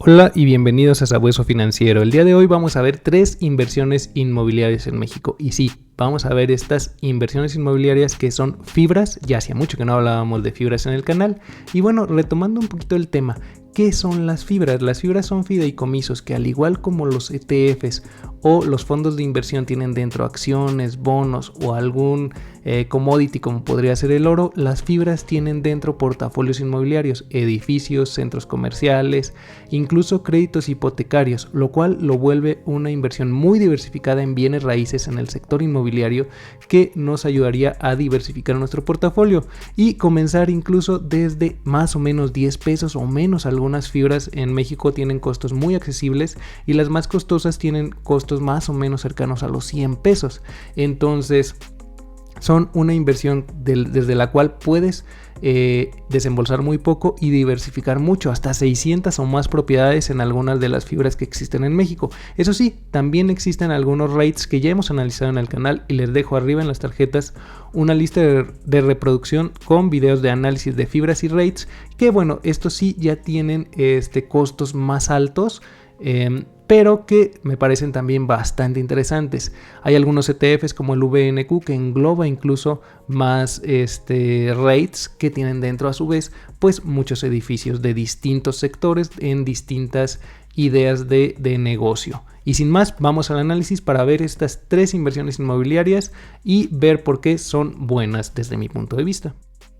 Hola y bienvenidos a Sabueso Financiero. El día de hoy vamos a ver 3 inversiones inmobiliarias en México. Y sí, vamos a ver estas inversiones inmobiliarias que son fibras. Ya hacía mucho que no hablábamos de fibras en el canal. Y bueno, retomando un poquito el tema, ¿qué son las fibras? Las fibras son fideicomisos que, al igual como los ETFs o los fondos de inversión tienen dentro acciones, bonos o algún commodity como podría ser el oro, las fibras tienen dentro portafolios inmobiliarios, edificios, centros comerciales, incluso créditos hipotecarios, lo cual lo vuelve una inversión muy diversificada en bienes raíces en el sector inmobiliario que nos ayudaría a diversificar nuestro portafolio y comenzar incluso desde más o menos 10 pesos o menos. Algunas fibras en México tienen costos muy accesibles y las más costosas tienen costos más o menos cercanos a los 100 pesos. Entonces son una inversión desde la cual puedes desembolsar muy poco y diversificar mucho, hasta 600 o más propiedades en algunas de las fibras que existen en México. Eso sí, también existen algunos REITs que ya hemos analizado en el canal y les dejo arriba en las tarjetas una lista de reproducción con videos de análisis de fibras y REITs que, bueno, estos sí ya tienen costos más altos, pero que me parecen también bastante interesantes. Hay algunos ETFs como el VNQ que engloba incluso más REITs que tienen dentro a su vez pues muchos edificios de distintos sectores en distintas ideas de negocio. Y sin más, vamos al análisis para ver estas 3 inversiones inmobiliarias y ver por qué son buenas desde mi punto de vista.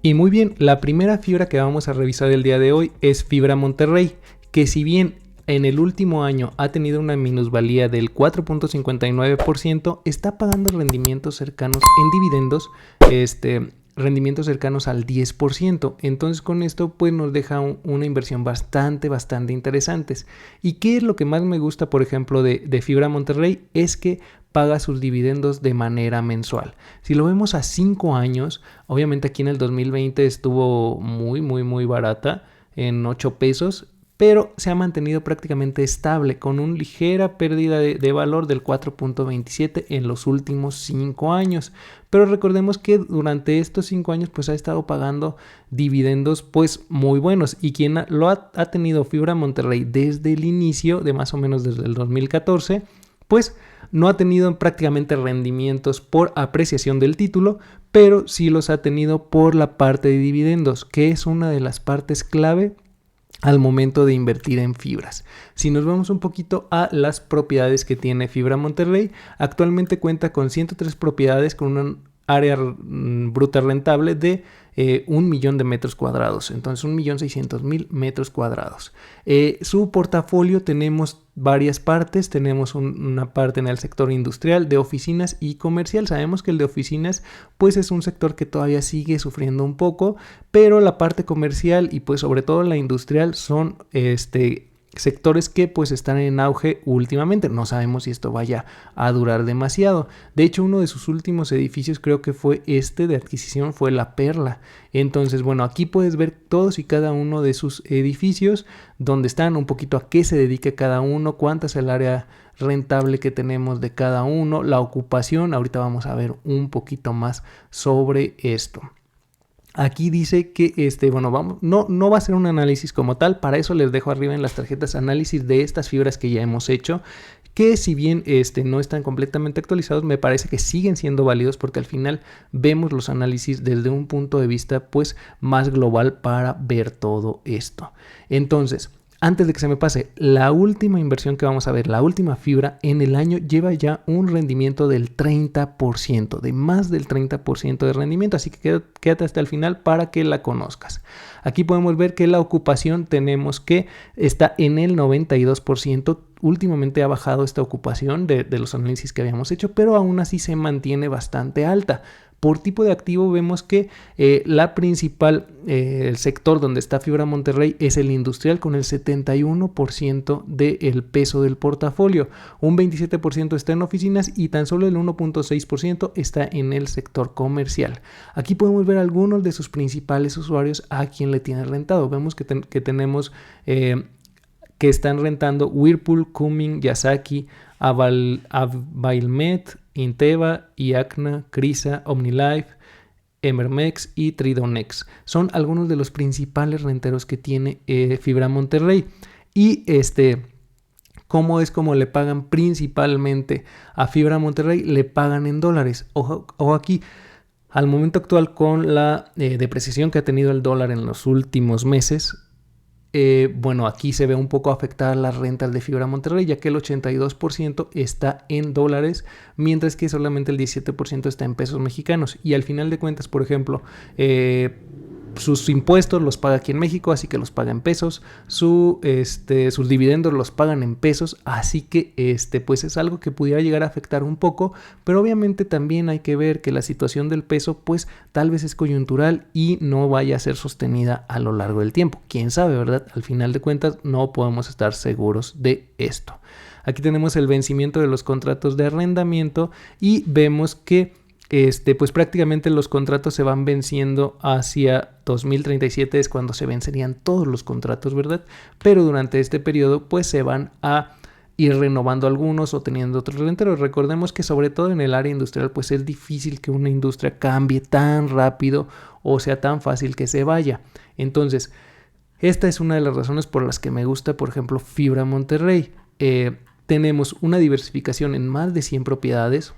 Y muy bien, la primera fibra que vamos a revisar el día de hoy es Fibra Monterrey, que si bien en el último año ha tenido una minusvalía del 4.59%, está pagando rendimientos cercanos en dividendos, rendimientos cercanos al 10%. Entonces con esto pues nos deja una inversión bastante interesantes. ¿Y qué es lo que más me gusta, por ejemplo, de Fibra Monterrey? Es que paga sus dividendos de manera mensual. Si lo vemos a 5 años, obviamente aquí en el 2020 estuvo muy barata, en 8 pesos, pero se ha mantenido prácticamente estable con una ligera pérdida de valor del 4.27 en los últimos 5 años. Pero recordemos que durante estos 5 años pues ha estado pagando dividendos pues muy buenos, y quien ha tenido Fibra Monterrey desde el inicio, de más o menos desde el 2014, pues no ha tenido prácticamente rendimientos por apreciación del título, pero sí los ha tenido por la parte de dividendos, que es una de las partes clave al momento de invertir en fibras. Si nos vamos un poquito a las propiedades que tiene Fibra Monterrey, actualmente cuenta con 103 propiedades con un área bruta rentable de 1 millón de metros cuadrados, entonces 1.600.000 metros cuadrados. Su portafolio tenemos varias partes. Tenemos una parte en el sector industrial, de oficinas y comercial. Sabemos que el de oficinas pues es un sector que todavía sigue sufriendo un poco, pero la parte comercial y pues sobre todo la industrial son sectores que pues están en auge últimamente. No sabemos si esto vaya a durar demasiado. De hecho, uno de sus últimos edificios, creo que fue de adquisición, fue La Perla. Entonces, bueno, aquí puedes ver todos y cada uno de sus edificios, dónde están, un poquito a qué se dedica cada uno, cuánta es el área rentable que tenemos de cada uno, la ocupación. Ahorita vamos a ver un poquito más sobre esto. Aquí dice que no va a ser un análisis como tal. Para eso les dejo arriba en las tarjetas análisis de estas fibras que ya hemos hecho, que si bien no están completamente actualizados, me parece que siguen siendo válidos, porque al final vemos los análisis desde un punto de vista pues más global para ver todo esto. Entonces, antes de que se me pase, la última inversión que vamos a ver, la última fibra, en el año lleva ya un rendimiento del 30%, de más del 30% de rendimiento, así que quédate hasta el final para que la conozcas. Aquí podemos ver que la ocupación tenemos que está en el 92%, últimamente ha bajado esta ocupación de los análisis que habíamos hecho, pero aún así se mantiene bastante alta. Por tipo de activo vemos que la principal, el sector donde está Fibra Monterrey es el industrial, con el 71% del peso del portafolio. Un 27% está en oficinas y tan solo el 1.6% está en el sector comercial. Aquí podemos ver algunos de sus principales usuarios a quien le tiene rentado. Vemos que tenemos que están rentando Whirlpool, Cummins, Yasaki, Availmet, Inteva, IACNA, Crisa, OmniLife, Emermex y Tridonex. Son algunos de los principales renteros que tiene Fibra Monterrey. Y ¿cómo es como le pagan principalmente a Fibra Monterrey? Le pagan en dólares. Ojo aquí, al momento actual con la depreciación que ha tenido el dólar en los últimos meses, bueno, aquí se ve un poco afectada las rentas de Fibra Monterrey, ya que el 82% está en dólares, mientras que solamente el 17% está en pesos mexicanos. Y al final de cuentas, por ejemplo, sus impuestos los paga aquí en México, así que los paga en pesos. Sus dividendos los pagan en pesos, así que pues es algo que pudiera llegar a afectar un poco, pero obviamente también hay que ver que la situación del peso pues tal vez es coyuntural y no vaya a ser sostenida a lo largo del tiempo. Quién sabe, ¿verdad? Al final de cuentas no podemos estar seguros de esto. Aquí tenemos el vencimiento de los contratos de arrendamiento y vemos que pues prácticamente los contratos se van venciendo hacia 2037, es cuando se vencerían todos los contratos, ¿verdad? Pero durante este periodo pues se van a ir renovando algunos o teniendo otros renteros. Recordemos que sobre todo en el área industrial pues es difícil que una industria cambie tan rápido o sea tan fácil que se vaya. Entonces, esta es una de las razones por las que me gusta, por ejemplo, Fibra Monterrey. Tenemos una diversificación en más de 100 propiedades,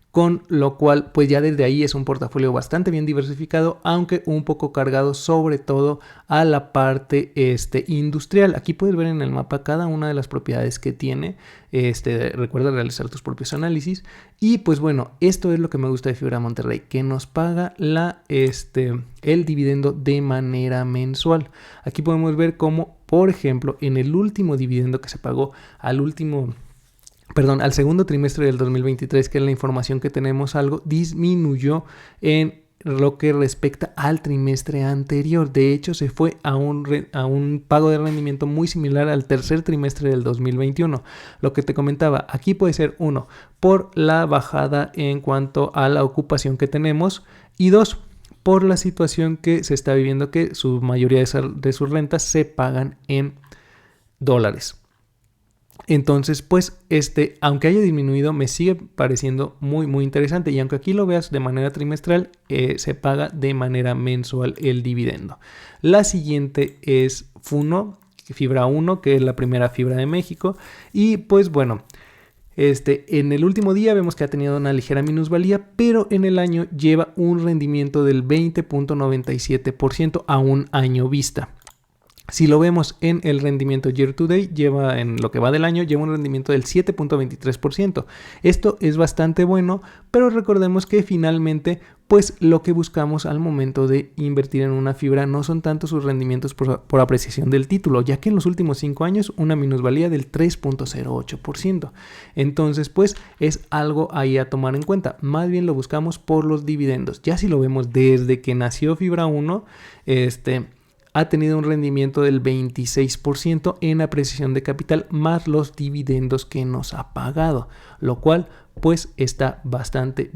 con lo cual pues ya desde ahí es un portafolio bastante bien diversificado, aunque un poco cargado sobre todo a la parte industrial. Aquí puedes ver en el mapa cada una de las propiedades que tiene. Recuerda realizar tus propios análisis. Y pues bueno, esto es lo que me gusta de Fibra Monterrey, que nos paga el dividendo de manera mensual. Aquí podemos ver cómo, por ejemplo, en el último dividendo que se pagó al segundo trimestre del 2023, que es la información que tenemos, algo disminuyó en lo que respecta al trimestre anterior. De hecho, se fue a un pago de rendimiento muy similar al tercer trimestre del 2021. Lo que te comentaba, aquí puede ser uno, por la bajada en cuanto a la ocupación que tenemos, y dos, por la situación que se está viviendo, que su mayoría de sus rentas se pagan en dólares. Entonces, pues, aunque haya disminuido, me sigue pareciendo muy, muy interesante. Y aunque aquí lo veas de manera trimestral, se paga de manera mensual el dividendo. La siguiente es Funo, Fibra 1, que es la primera fibra de México. Y pues bueno, en el último día vemos que ha tenido una ligera minusvalía, pero en el año lleva un rendimiento del 20.97% a un año vista. Si lo vemos en el rendimiento year to date, en lo que va del año, lleva un rendimiento del 7.23%. Esto es bastante bueno, pero recordemos que finalmente, pues lo que buscamos al momento de invertir en una fibra no son tanto sus rendimientos por apreciación del título, ya que en los últimos 5 años una minusvalía del 3.08%. Entonces, pues es algo ahí a tomar en cuenta. Más bien lo buscamos por los dividendos. Ya si lo vemos desde que nació Fibra 1, ha tenido un rendimiento del 26% en apreciación de capital más los dividendos que nos ha pagado, lo cual pues está bastante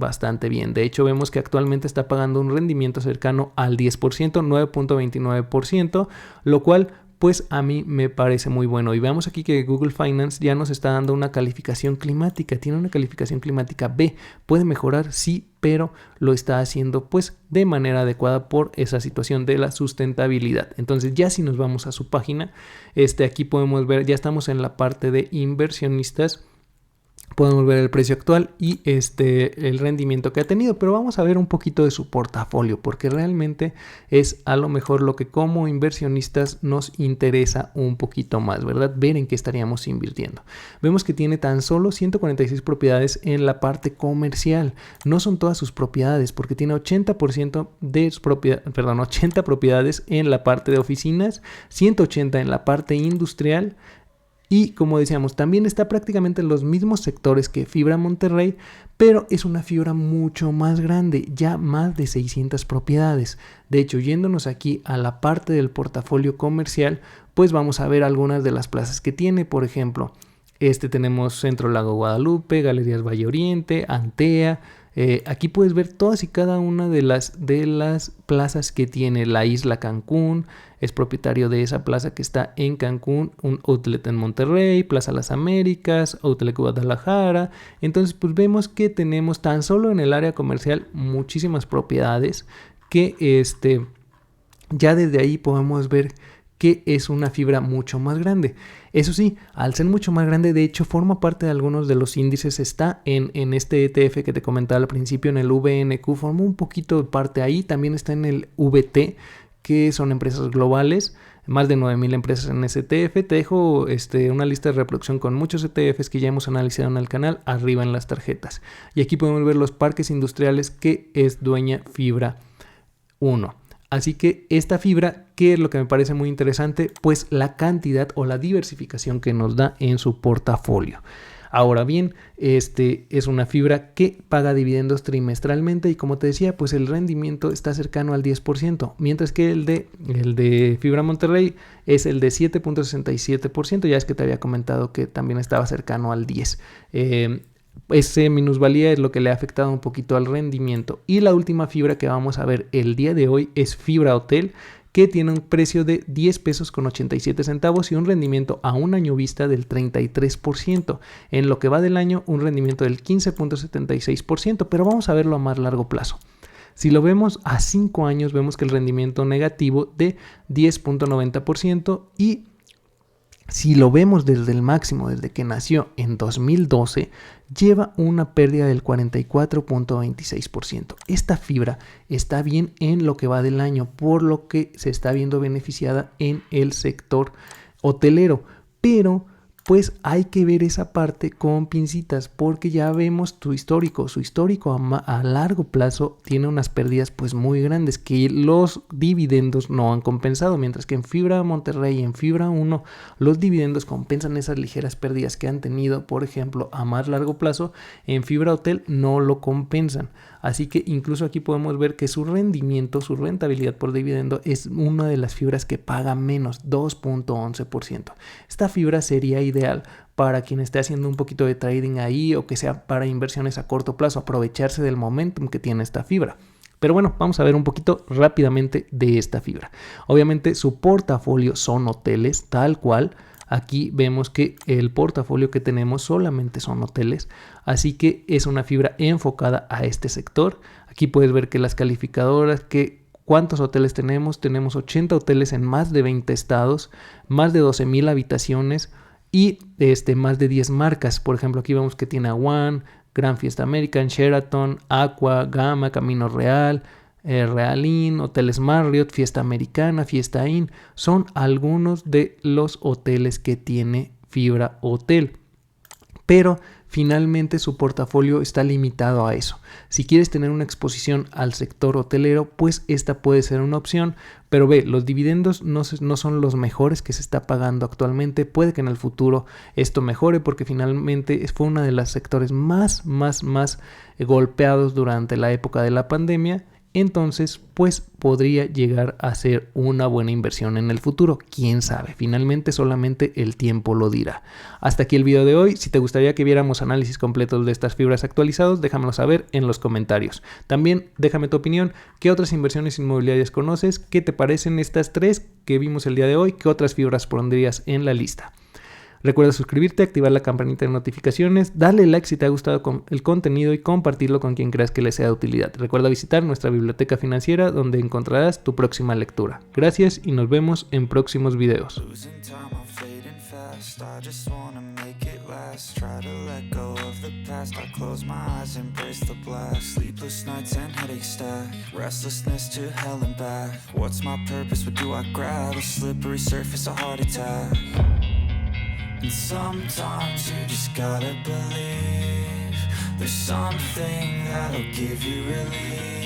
bien. De hecho, vemos que actualmente está pagando un rendimiento cercano al 10%, 9.29%, lo cual pues a mí me parece muy bueno. Y veamos aquí que Google Finance ya nos está dando una calificación climática. Tiene una calificación climática B. Puede mejorar, sí, pero lo está haciendo pues de manera adecuada por esa situación de la sustentabilidad. Entonces ya si nos vamos a su página, aquí podemos ver, ya estamos en la parte de inversionistas. Podemos ver el precio actual y el rendimiento que ha tenido, pero vamos a ver un poquito de su portafolio, porque realmente es a lo mejor lo que como inversionistas nos interesa un poquito más, ¿verdad? Ver en qué estaríamos invirtiendo. Vemos que tiene tan solo 146 propiedades en la parte comercial. No son todas sus propiedades, porque tiene 80% de 80 propiedades en la parte de oficinas, 180 en la parte industrial. Y como decíamos, también está prácticamente en los mismos sectores que Fibra Monterrey, pero es una fibra mucho más grande, ya más de 600 propiedades. De hecho, yéndonos aquí a la parte del portafolio comercial, pues vamos a ver algunas de las plazas que tiene. Por ejemplo, tenemos Centro Lago Guadalupe, Galerías Valle Oriente, Antea. Aquí puedes ver todas y cada una de las plazas que tiene. La Isla Cancún, es propietario de esa plaza que está en Cancún, un outlet en Monterrey, Plaza Las Américas, outlet Guadalajara. Entonces pues vemos que tenemos tan solo en el área comercial muchísimas propiedades que ya desde ahí podemos ver que es una fibra mucho más grande. Eso sí, al ser mucho más grande, de hecho forma parte de algunos de los índices, está en este ETF que te comentaba al principio, en el VNQ, forma un poquito de parte ahí, también está en el VT, que son empresas globales, más de 9,000 empresas en ese ETF. Te dejo una lista de reproducción con muchos ETFs que ya hemos analizado en el canal arriba en las tarjetas. Y aquí podemos ver los parques industriales que es dueña Fibra 1. Así que esta fibra, ¿qué es lo que me parece muy interesante? Pues la cantidad o la diversificación que nos da en su portafolio. Ahora bien, es una fibra que paga dividendos trimestralmente y como te decía, pues el rendimiento está cercano al 10%, mientras que el de Fibra Monterrey es el de 7.67%, ya es que te había comentado que también estaba cercano al 10%. Ese minusvalía es lo que le ha afectado un poquito al rendimiento. Y la última fibra que vamos a ver el día de hoy es Fibra Hotel, que tiene un precio de 10 pesos con 87 centavos y un rendimiento a un año vista del 33%. En lo que va del año, un rendimiento del 15.76%, pero vamos a verlo a más largo plazo. Si lo vemos a 5 años, vemos que el rendimiento negativo de 10.90% y si lo vemos desde el máximo, desde que nació en 2012, lleva una pérdida del 44.26%. Esta fibra está bien en lo que va del año, por lo que se está viendo beneficiada en el sector hotelero, pero pues hay que ver esa parte con pincitas porque ya vemos su histórico a largo plazo tiene unas pérdidas pues muy grandes que los dividendos no han compensado, mientras que en Fibra Monterrey y en Fibra 1 los dividendos compensan esas ligeras pérdidas que han tenido, por ejemplo, a más largo plazo. En Fibra Hotel no lo compensan, así que incluso aquí podemos ver que su rendimiento, su rentabilidad por dividendo es una de las fibras que paga menos, 2.11%. Esta fibra sería ideal para quien esté haciendo un poquito de trading ahí o que sea para inversiones a corto plazo, aprovecharse del momentum que tiene esta fibra. Pero bueno, vamos a ver un poquito rápidamente de esta fibra. Obviamente su portafolio son hoteles, tal cual. Aquí vemos que el portafolio que tenemos solamente son hoteles, así que es una fibra enfocada a este sector. Aquí puedes ver que las calificadoras, ¿cuántos hoteles tenemos? Tenemos 80 hoteles en más de 20 estados, más de 12,000 habitaciones y más de 10 marcas. Por ejemplo, aquí vemos que tiene One, Grand Fiesta American, Sheraton, Aqua, Gamma, Camino Real, Real Inn, Hoteles Marriott, Fiesta Americana, Fiesta Inn. Son algunos de los hoteles que tiene Fibra Hotel. Pero finalmente su portafolio está limitado a eso. Si quieres tener una exposición al sector hotelero, pues esta puede ser una opción, pero los dividendos no son los mejores que se está pagando actualmente. Puede que en el futuro esto mejore porque finalmente fue uno de los sectores más golpeados durante la época de la pandemia. Entonces, pues podría llegar a ser una buena inversión en el futuro. ¿Quién sabe? Finalmente solamente el tiempo lo dirá. Hasta aquí el video de hoy. Si te gustaría que viéramos análisis completos de estas fibras actualizados, déjamelo saber en los comentarios. También déjame tu opinión. ¿Qué otras inversiones inmobiliarias conoces? ¿Qué te parecen estas 3 que vimos el día de hoy? ¿Qué otras fibras pondrías en la lista? Recuerda suscribirte, activar la campanita de notificaciones, darle like si te ha gustado el contenido y compartirlo con quien creas que le sea de utilidad. Recuerda visitar nuestra biblioteca financiera donde encontrarás tu próxima lectura. Gracias y nos vemos en próximos videos. And sometimes you just gotta believe there's something that'll give you relief.